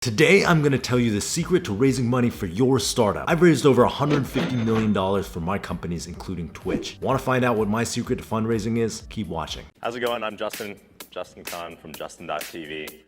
Today, I'm going to tell you the secret to raising money for your startup. I've raised over $150 million for my companies, including Twitch. Want to find out what my secret to fundraising is? Keep watching. How's it going? I'm Justin Khan from Justin.tv.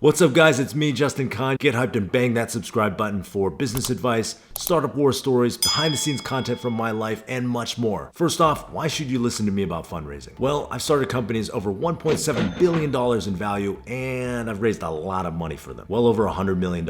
What's up guys, it's me, Justin Khan. Get hyped and bang that subscribe button for business advice, startup war stories, behind the scenes content from my life, and much more. First off, why should you listen to me about fundraising? Well, I've started companies over $1.7 billion in value, and I've raised a lot of money for them. Well over $100 million.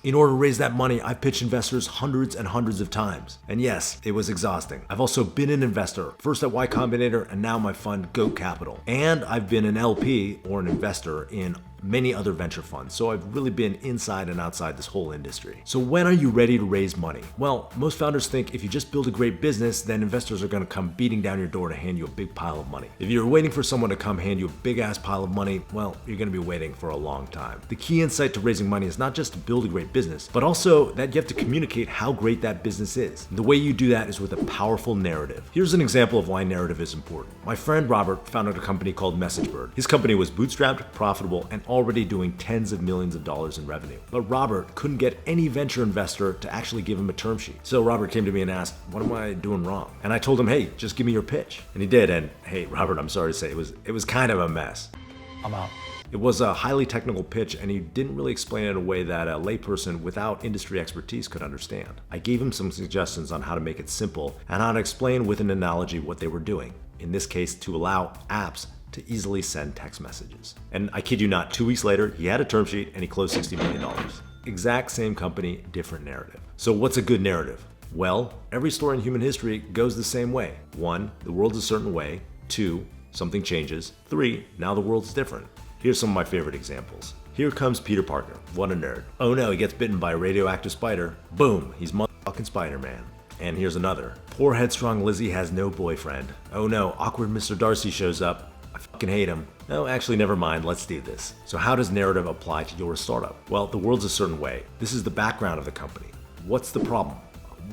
In order to raise that money, I've pitched investors hundreds and hundreds of times. And yes, it was exhausting. I've also been an investor, first at Y Combinator and now my fund, Go Capital. And I've been an LP, or an investor, in many other venture funds, so I've really been inside and outside this whole industry. So when are you ready to raise money? Well, most founders think if you just build a great business, then investors are gonna come beating down your door to hand you a big pile of money. If you're waiting for someone to come hand you a big ass pile of money, well, you're gonna be waiting for a long time. The key insight to raising money is not just to build a great business, but also that you have to communicate how great that business is. And the way you do that is with a powerful narrative. Here's an example of why narrative is important. My friend Robert founded a company called MessageBird. His company was bootstrapped, profitable, and already doing tens of millions of dollars in revenue. But Robert couldn't get any venture investor to actually give him a term sheet. So Robert came to me and asked, what am I doing wrong? And I told him, hey, just give me your pitch. And he did, and hey, Robert, I'm sorry to say, it was kind of a mess. I'm out. It was a highly technical pitch, and he didn't really explain it in a way that a layperson without industry expertise could understand. I gave him some suggestions on how to make it simple and how to explain with an analogy what they were doing. In this case, to allow apps to easily send text messages. And I kid you not, 2 weeks later, he had a term sheet and he closed $60 million. Exact same company, different narrative. So what's a good narrative? Well, every story in human history goes the same way. 1, the world's a certain way. 2, something changes. 3, now the world's different. Here's some of my favorite examples. Here comes Peter Parker, what a nerd. Oh no, he gets bitten by a radioactive spider. Boom, he's motherfucking Spider-Man. And here's another. Poor headstrong Lizzie has no boyfriend. Oh no, awkward Mr. Darcy shows up. I fucking hate him. No, actually, never mind. Let's do this. So how does narrative apply to your startup? Well, the world's a certain way. This is the background of the company. What's the problem?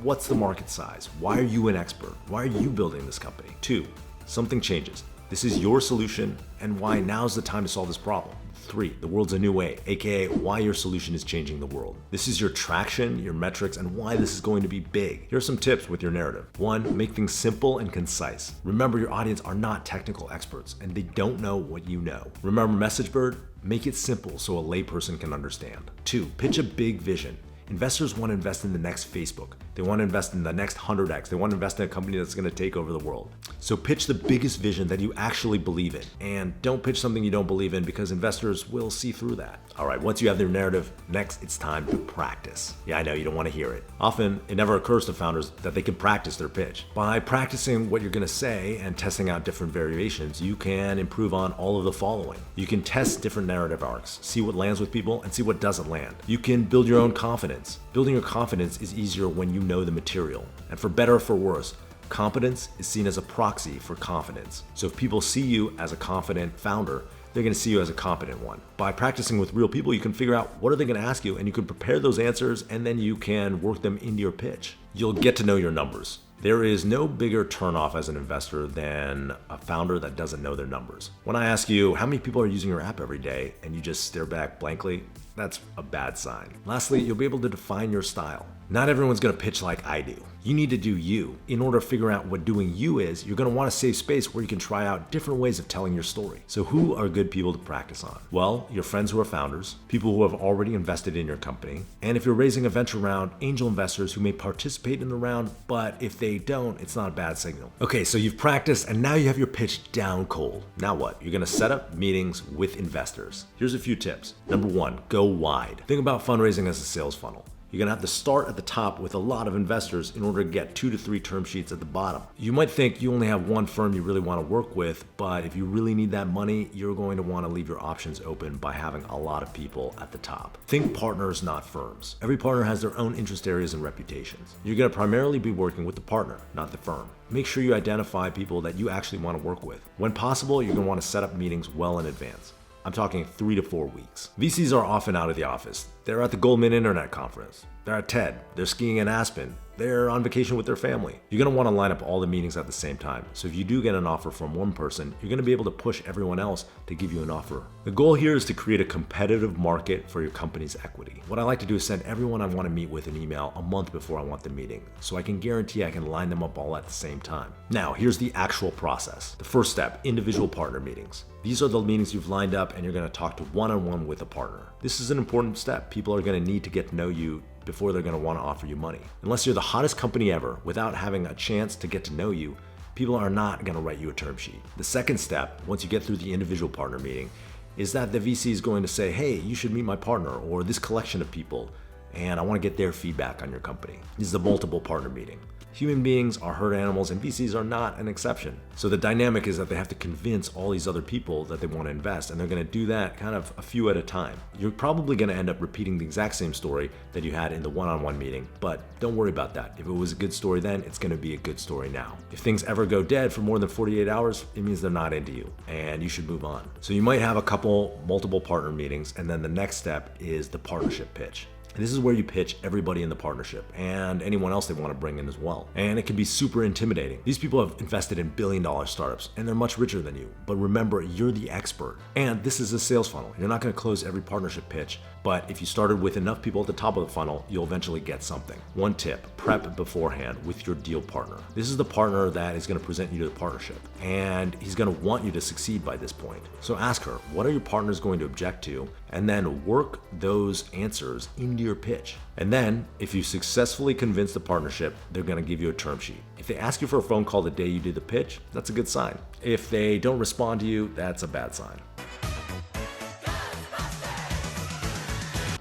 What's the market size? Why are you an expert? Why are you building this company? 2, something changes. This is your solution and why now's the time to solve this problem. 3, the world's a new way, aka why your solution is changing the world. This is your traction, your metrics, and why this is going to be big. Here are some tips with your narrative. 1, make things simple and concise. Remember, your audience are not technical experts and they don't know what you know. Remember MessageBird? Make it simple so a layperson can understand. 2, pitch a big vision. Investors want to invest in the next Facebook. They want to invest in the next 100x. They want to invest in a company that's going to take over the world. So pitch the biggest vision that you actually believe in. And don't pitch something you don't believe in because investors will see through that. All right, once you have their narrative, next it's time to practice. Yeah, I know you don't want to hear it. Often, it never occurs to founders that they can practice their pitch. By practicing what you're going to say and testing out different variations, you can improve on all of the following. You can test different narrative arcs, see what lands with people and see what doesn't land. You can build your own confidence. Building your confidence is easier when you know the material. And for better or for worse, competence is seen as a proxy for confidence. So if people see you as a confident founder, they're going to see you as a competent one. By practicing with real people, you can figure out what are they going to ask you, and you can prepare those answers, and then you can work them into your pitch. You'll get to know your numbers. There is no bigger turnoff as an investor than a founder that doesn't know their numbers. When I ask you how many people are using your app every day and you just stare back blankly, that's a bad sign. Lastly, you'll be able to define your style. Not everyone's gonna pitch like I do. You need to do you. In order to figure out what doing you is, you're gonna want a safe space where you can try out different ways of telling your story. So who are good people to practice on? Well, your friends who are founders, people who have already invested in your company, and if you're raising a venture round, angel investors who may participate in the round, but if they don't, it's not a bad signal. Okay, so you've practiced and now you have your pitch down cold. Now what? You're gonna set up meetings with investors. Here's a few tips. Number 1, go wide. Think about fundraising as a sales funnel. You're gonna have to start at the top with a lot of investors in order to get 2 to 3 term sheets at the bottom. You might think you only have one firm you really wanna work with, but if you really need that money, you're going to wanna leave your options open by having a lot of people at the top. Think partners, not firms. Every partner has their own interest areas and reputations. You're gonna primarily be working with the partner, not the firm. Make sure you identify people that you actually wanna work with. When possible, you're gonna wanna set up meetings well in advance. I'm talking 3 to 4 weeks. VCs are often out of the office. They're at the Goldman Internet Conference. They're at TED. They're skiing in Aspen. they're on vacation with their family. You're gonna wanna line up all the meetings at the same time. So if you do get an offer from one person, you're gonna be able to push everyone else to give you an offer. The goal here is to create a competitive market for your company's equity. What I like to do is send everyone I wanna meet with an email a month before I want the meeting, so I can guarantee I can line them up all at the same time. Now, here's the actual process. The first step, individual partner meetings. These are the meetings you've lined up and you're gonna talk to one-on-one with a partner. This is an important step. People are gonna need to get to know you before they're gonna wanna offer you money. Unless you're the hottest company ever, without having a chance to get to know you, people are not gonna write you a term sheet. The second step, once you get through the individual partner meeting, is that the VC is going to say, hey, you should meet my partner or this collection of people, and I wanna get their feedback on your company. This is a multiple partner meeting. Human beings are herd animals and VCs are not an exception. So the dynamic is that they have to convince all these other people that they want to invest, and they're going to do that kind of a few at a time. You're probably going to end up repeating the exact same story that you had in the one-on-one meeting, but don't worry about that. If it was a good story then, it's going to be a good story now. If things ever go dead for more than 48 hours, it means they're not into you and you should move on. So you might have a couple multiple partner meetings, and then the next step is the partnership pitch. This is where you pitch everybody in the partnership and anyone else they want to bring in as well. And it can be super intimidating. These people have invested in billion-dollar startups and they're much richer than you. But remember, you're the expert. And this is a sales funnel. You're not going to close every partnership pitch, but if you started with enough people at the top of the funnel, you'll eventually get something. One tip, prep beforehand with your deal partner. This is the partner that is going to present you to the partnership, and he's going to want you to succeed by this point. So ask her, what are your partners going to object to? And then work those answers into your pitch. And then, if you successfully convince the partnership, they're gonna give you a term sheet. If they ask you for a phone call the day you do the pitch, that's a good sign. If they don't respond to you, that's a bad sign.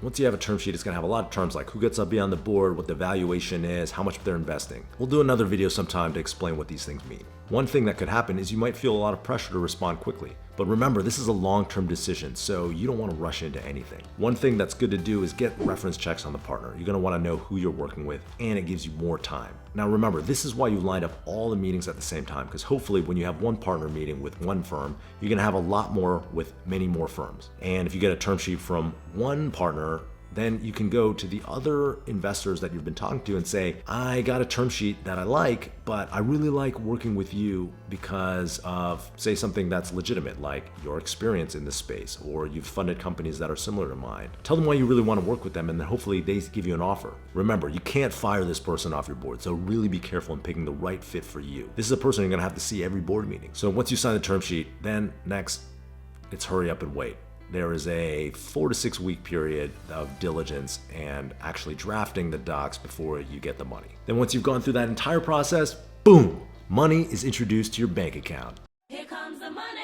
Once you have a term sheet, it's gonna have a lot of terms like who gets to be on the board, what the valuation is, how much they're investing. We'll do another video sometime to explain what these things mean. One thing that could happen is you might feel a lot of pressure to respond quickly. But remember, this is a long-term decision, so you don't want to rush into anything. One thing that's good to do is get reference checks on the partner. You're going to want to know who you're working with, and it gives you more time. Now remember, this is why you lined up all the meetings at the same time, because hopefully when you have one partner meeting with one firm, you're going to have a lot more with many more firms. And if you get a term sheet from one partner, then you can go to the other investors that you've been talking to and say, I got a term sheet that I like, but I really like working with you because of, say, something that's legitimate, like your experience in this space, or you've funded companies that are similar to mine. Tell them why you really want to work with them, and then hopefully they give you an offer. Remember, you can't fire this person off your board, so really be careful in picking the right fit for you. This is a person you're going to have to see every board meeting. So once you sign the term sheet, then next, it's hurry up and wait. There is a 4 to 6 week period of diligence and actually drafting the docs before you get the money. Then once you've gone through that entire process, boom, money is introduced to your bank account. Here comes the money.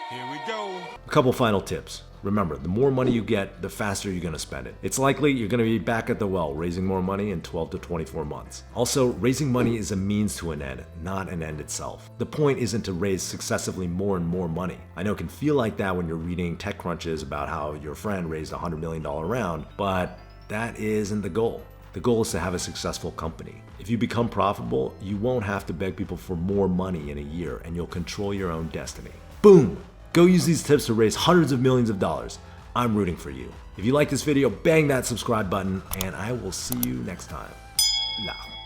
Here we go. A couple final tips. Remember, the more money you get, the faster you're gonna spend it. It's likely you're gonna be back at the well raising more money in 12 to 24 months. Also, raising money is a means to an end, not an end itself. The point isn't to raise successively more and more money. I know it can feel like that when you're reading tech crunches about how your friend raised a $100 million round, but that isn't the goal. The goal is to have a successful company. If you become profitable, you won't have to beg people for more money in a year, and you'll control your own destiny. Boom! Go use these tips to raise hundreds of millions of dollars. I'm rooting for you. If you like this video, bang that subscribe button, and I will see you next time. Now.